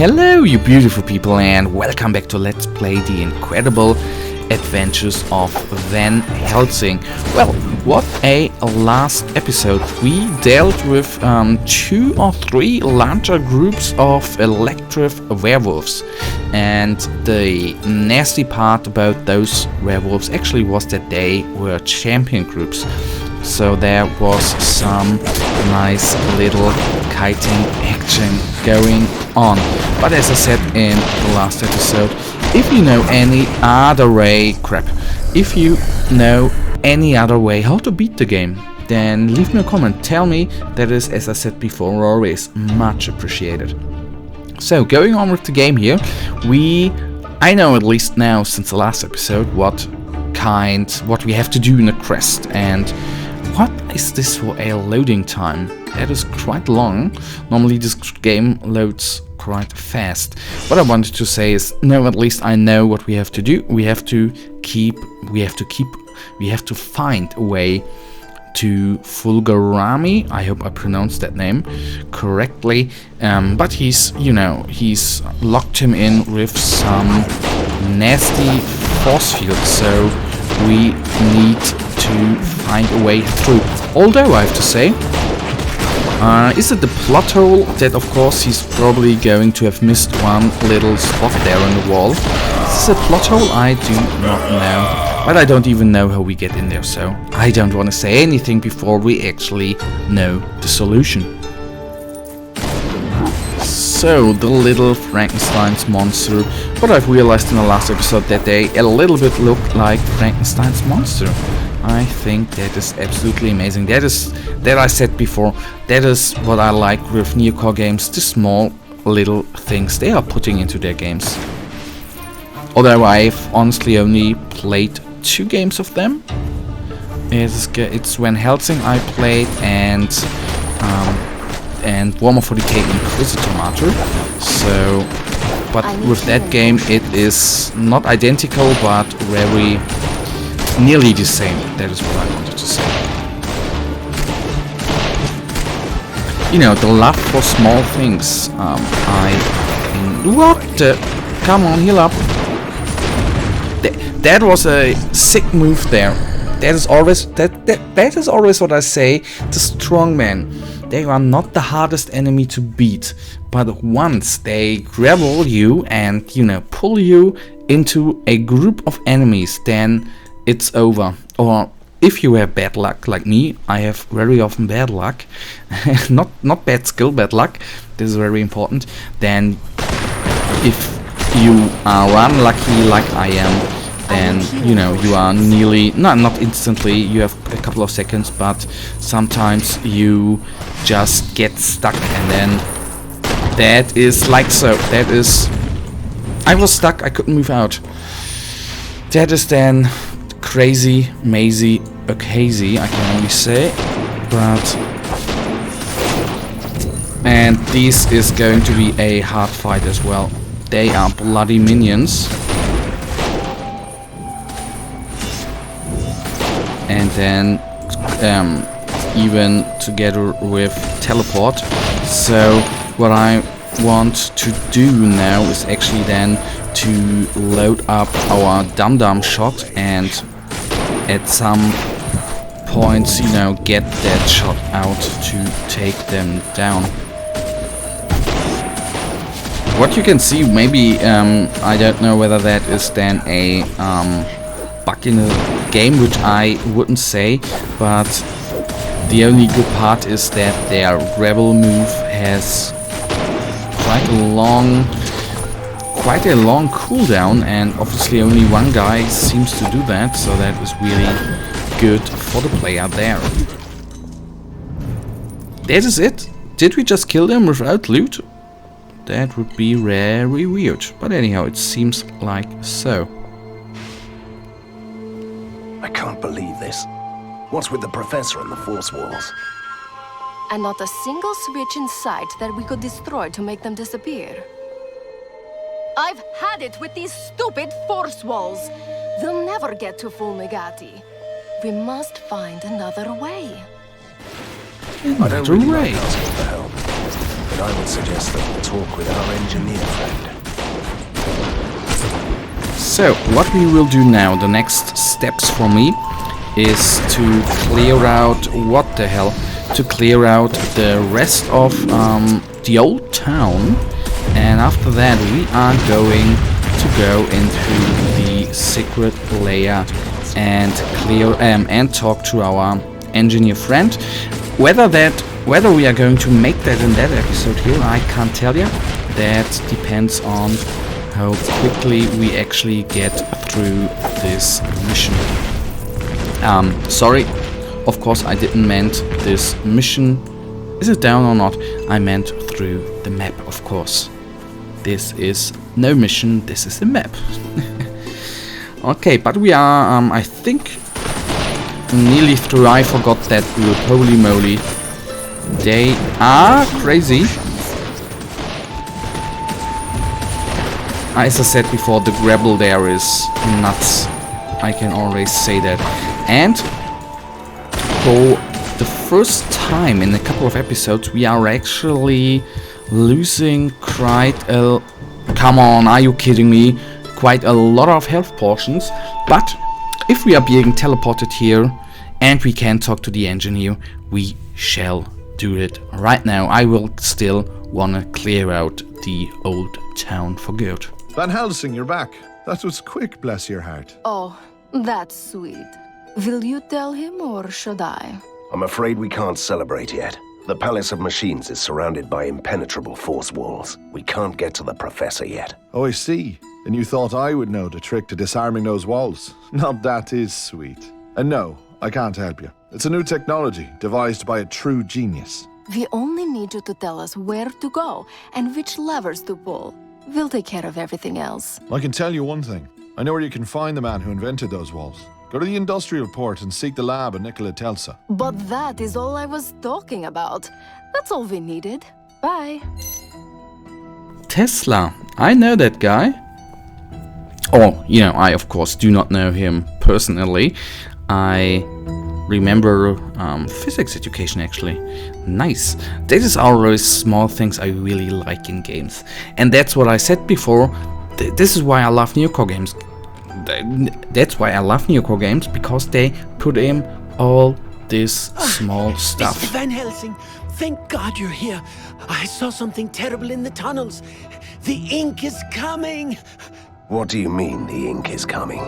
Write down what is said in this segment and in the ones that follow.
Hello, you beautiful people, and welcome back to Let's Play the Incredible Adventures of Van Helsing. Well, what a last episode. We dealt with 2 or 3 larger groups of electric werewolves. And the nasty part about those werewolves actually was that they were champion groups. So there was some nice little kiting action going on. But as I said in the last episode, if you know any other way, if you know any other way how to beat the game, then leave me a comment. Tell me. That is, as I said before, always much appreciated. So going on with the game here, I know at least now since the last episode what we have to do in a quest, and what is this for a loading time? That is quite long. Normally this game loads quite fast. What I wanted to say is, no, at least I know what we have to do. We have to find a way to Fulgarami. I hope I pronounced that name correctly. But he's locked him in with some nasty force field, so we need to find a way through. Although I have to say, is it the plot hole? That of course he's probably going to have missed one little spot there on the wall. Is this a plot hole? I do not know. But I don't even know how we get in there, so I don't want to say anything before we actually know the solution. So, the little Frankenstein's monster. But I've realized in the last episode that they a little bit look like Frankenstein's monster. I think that is absolutely amazing. That I said before, that is what I like with neocore games, the small little things they are putting into their games. Although I've honestly only played 2 games of them. It's Van Helsing I played, and Warhammer 40k Inquisitor Martyr. So, but with that game it is not identical, but very nearly the same. That is what I wanted to say. You know, the love for small things. Come on, heal up. That was a sick move there. That is always what I say. The strongmen, they are not the hardest enemy to beat, but once they grapple you and pull you into a group of enemies, then it's over. Or if you have bad luck like me, I have very often bad luck. not bad skill, bad luck. This is very important. Then if you are unlucky like I am, then you are nearly not instantly, you have a couple of seconds, but sometimes you just get stuck, and then that is like so. I was stuck, I couldn't move out. That is then crazy, mazy, okazy, I can only say. And this is going to be a hard fight as well. They are bloody minions. And then even together with teleport. So what I want to do now is actually then to load up our dum-dum shot, and at some points get that shot out to take them down. What you can see, maybe I don't know whether that is then a bug in the game, which I wouldn't say, but the only good part is that their rebel move has quite a long cooldown, and obviously only one guy seems to do that, so that is really good for the player there. That is it. Did we just kill them without loot? That would be very weird, but anyhow, it seems like so. I can't believe this. What's with the professor and the force walls? And not a single switch in sight that we could destroy to make them disappear. I've had it with these stupid force walls. They'll never get to Fulmigati. We must find another way. I don't really like asking for help. I would suggest that we talk with our engineer friend. So, what we will do now, the next steps for me, is to clear out, what the hell, to clear out the rest of the old town, and after that we are going to go into the secret layer and clear and talk to our engineer friend. Whether we are going to make that in that episode here, I can't tell you. That depends on how quickly we actually get through this mission. Sorry, of course I didn't meant this mission. Is it down or not? I meant through the map, of course. This is no mission, this is the map. Okay, but we are, I think, nearly through. I forgot that group. Holy moly. They are crazy. As I said before, the grapple there is nuts. I can always say that. And for the first time in a couple of episodes, we are actually losing quite a... Come on, are you kidding me? Quite a lot of health portions. But if we are being teleported here and we can talk to the engineer, we shall do it right now. I will still wanna clear out the old town for good. Van Helsing, you're back. That was quick, bless your heart. Oh, that's sweet. Will you tell him or should I? I'm afraid we can't celebrate yet. The Palace of Machines is surrounded by impenetrable force walls. We can't get to the Professor yet. Oh, I see. And you thought I would know the trick to disarming those walls. Now that is sweet. And no, I can't help you. It's a new technology, devised by a true genius. We only need you to tell us where to go and which levers to pull. We'll take care of everything else. I can tell you one thing. I know where you can find the man who invented those walls. Go to the industrial port and seek the lab at Nikola Tesla. But that is all I was talking about. That's all we needed. Bye. Tesla. I know that guy. Oh, you know, I of course do not know him personally. I remember physics education actually. Nice. This is always small things I really like in games. And that's what I said before. This is why I love Neocore games. That's why I love Neocore games, because they put in all this small stuff. Mr. Van Helsing, thank God you're here. I saw something terrible in the tunnels. The ink is coming. What do you mean the ink is coming?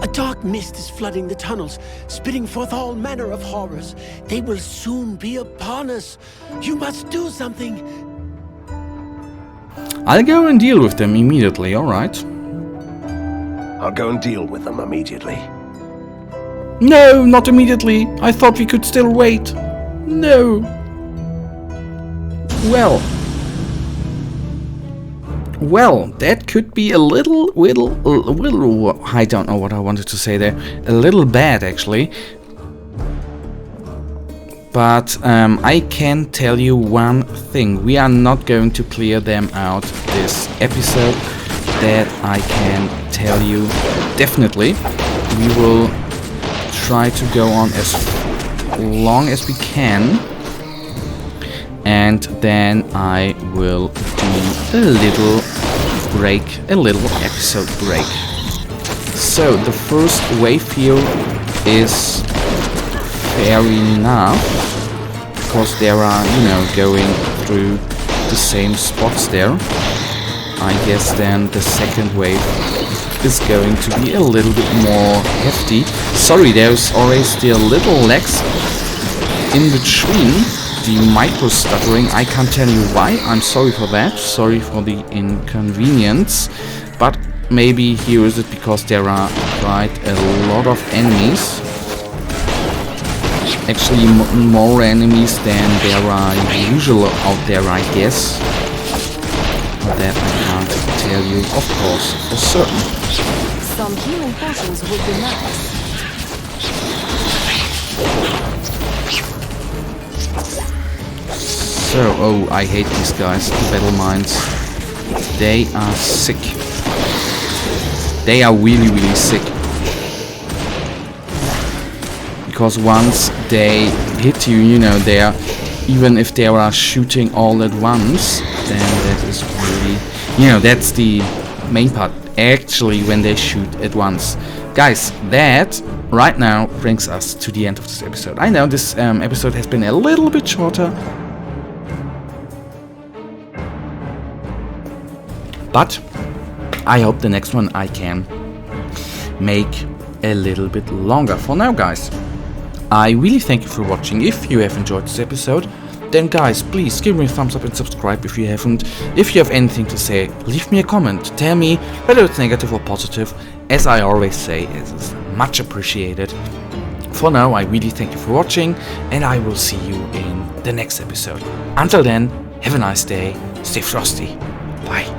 A dark mist is flooding the tunnels, spitting forth all manner of horrors. They will soon be upon us. You must do something. I'll go and deal with them immediately, alright? I'll go and deal with them immediately. No, not immediately. I thought we could still wait. No. Well, that could be a little, I don't know what I wanted to say there. A little bad, actually. But I can tell you one thing. We are not going to clear them out this episode. That I can tell you definitely. We will try to go on as long as we can. And then I will do a little break, a little episode break. So the first wave here is fair enough, because there are, you know, going through the same spots there. I guess then the second wave is going to be a little bit more hefty. Sorry, there's always still little lags in between the micro stuttering. I can't tell you why. I'm sorry for that. Sorry for the inconvenience. But maybe here is it because there are quite a lot of enemies. Actually, more enemies than there are usual out there, I guess. That I can't tell you, of course, for certain. Some healing potions would be nice. So, oh, I hate these guys, the battle mines. They are sick. They are really, really sick. Because once they hit you, you know, their even if they are shooting all at once, then that is really, that's the main part, actually, when they shoot at once. Guys, that right now brings us to the end of this episode. I know this episode has been a little bit shorter, but I hope the next one I can make a little bit longer. For now, guys, I really thank you for watching. If you have enjoyed this episode, then guys, please give me a thumbs up and subscribe if you haven't. If you have anything to say, leave me a comment. Tell me whether it's negative or positive. As I always say, it is much appreciated. For now, I really thank you for watching, and I will see you in the next episode. Until then, have a nice day, stay frosty, bye.